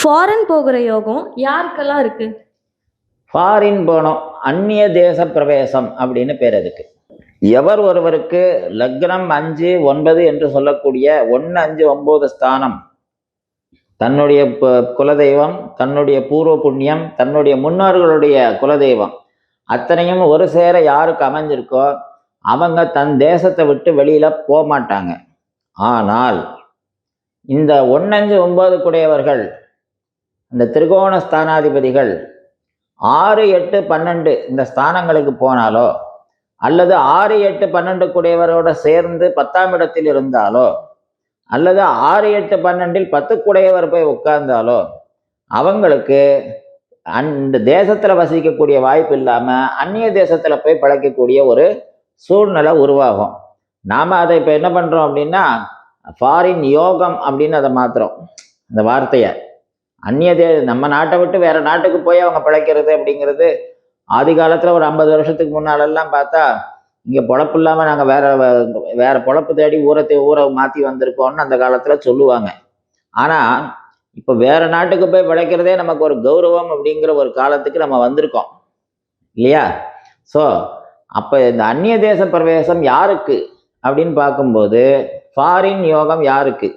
Foreign போகிற யோகம் யாருக்கெல்லாம் இருக்கு? ஃபாரின் போனோம், அந்நிய தேச பிரவேசம் அப்படின்னு பேர் அதுக்கு. எவர் ஒருவருக்கு லக்னம் 5, 9 என்று சொல்லக்கூடிய 1, 5, 9 ஸ்தானம் தன்னுடைய குலதெய்வம், தன்னுடைய பூர்வ புண்ணியம், தன்னுடைய முன்னோர்களுடைய குலதெய்வம் அத்தனையும் ஒரு சேர யாருக்கு அமைஞ்சிருக்கோ அவங்க தன் தேசத்தை விட்டு வெளியில போக மாட்டாங்க. ஆனால் இந்த 1, 5, 9 கூடையவர்கள், இந்த திரிகோண ஸ்தானாதிபதிகள் 6, 8, 12 இந்த ஸ்தானங்களுக்கு போனாலோ அல்லது 6, 8, 12 கூடையவரோட சேர்ந்து 10ஆம் இடத்தில் இருந்தாலோ அல்லது 6, 8, 12 10 கூடையவர் போய் உட்கார்ந்தாலோ அவங்களுக்கு அந்த தேசத்துல வசிக்கக்கூடிய வாய்ப்பு இல்லாம அந்நிய தேசத்துல போய் பழைக்கக்கூடிய ஒரு சூழ்நிலை உருவாகும். நாம அதை இப்ப என்ன பண்றோம் அப்படின்னா ஃபாரின் யோகம் அப்படின்னு அதை மாத்துறோம். அந்த வார்த்தைய நம்ம நாட்டை விட்டு வேற நாட்டுக்கு போய் அவங்க பிழைக்கிறது அப்படிங்கிறது ஆதி காலத்துல ஒரு 50 வருஷத்துக்கு முன்னாலெல்லாம் பார்த்தா இங்க பொழப்பு இல்லாம நாங்க வேற பொழப்பு தேடி ஊரை மாத்தி வந்திருக்கோம்னு அந்த காலத்துல சொல்லுவாங்க. ஆனா இப்ப வேற நாட்டுக்கு போய் பிழைக்கிறதே நமக்கு ஒரு கௌரவம் அப்படிங்கிற ஒரு காலத்துக்கு நம்ம வந்திருக்கோம் இல்லையா? ஸோ அப்ப இந்த அந்நிய தேச பிரவேசம் யாருக்கு அப்படின்னு பார்க்கும்போது, ஃபாரின் யோகம் யாருக்கு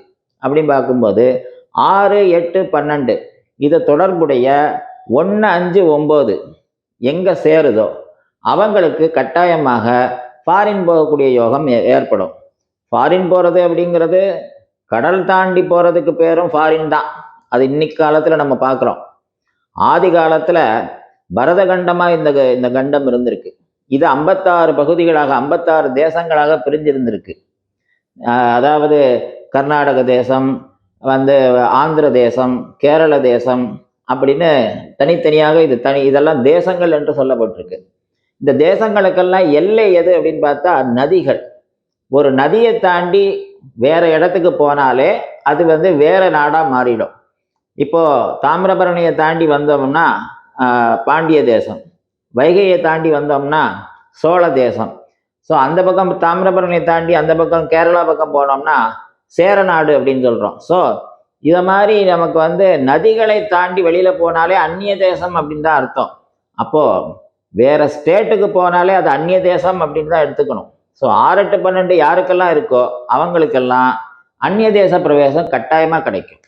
அப்படின்னு பார்க்கும்போது 6, 8, 12 இது தொடர்புடைய 1, 5, 9 எங்க சேருதோ அவங்களுக்கு கட்டாயமாக ஃபாரின் போகக்கூடிய யோகம் ஏற்படும். ஃபாரின் போறது அப்படிங்கிறது கடல் தாண்டி போறதுக்கு பேரும் ஃபாரின் தான். அது இன்னைக்கு காலத்துல நம்ம பார்க்குறோம். ஆதி காலத்துல பரதகண்டமா இந்த கண்டம் இருந்திருக்கு. இது 56 பகுதிகளாக 56 தேசங்களாக பிரிஞ்சிருந்திருக்கு. அதாவது கர்நாடக தேசம், ஆந்திர தேசம், கேரள தேசம் அப்படின்னு தனித்தனியாக இதெல்லாம் தேசங்கள் என்று சொல்லப்பட்டிருக்கு. இந்த தேசங்களுக்கெல்லாம் எல்லை எது அப்படின்னு பார்த்தா நதிகள். ஒரு நதியை தாண்டி வேற இடத்துக்கு போனாலே அது வேற நாடா மாறிடும். இப்போ தாமிரபரணியை தாண்டி வந்தோம்னா பாண்டிய தேசம், வைகையை தாண்டி வந்தோம்னா சோழ தேசம். ஸோ அந்த பக்கம் தாமிரபரணியை தாண்டி அந்த பக்கம் கேரளா பக்கம் போனோம்னா சேரநாடு அப்படின்னு சொல்றோம். ஸோ இத மாதிரி நமக்கு நதிகளை தாண்டி வெளியில போனாலே அந்நிய தேசம் அப்படின்னு தான் அர்த்தம். அப்போ வேற ஸ்டேட்டுக்கு போனாலே அது அந்நிய தேசம் அப்படின்னு தான் எடுத்துக்கணும். ஸோ 6, 8, 12 யாருக்கெல்லாம் இருக்கோ அவங்களுக்கெல்லாம் அந்நிய தேச பிரவேசம் கட்டாயமா கிடைக்கும்.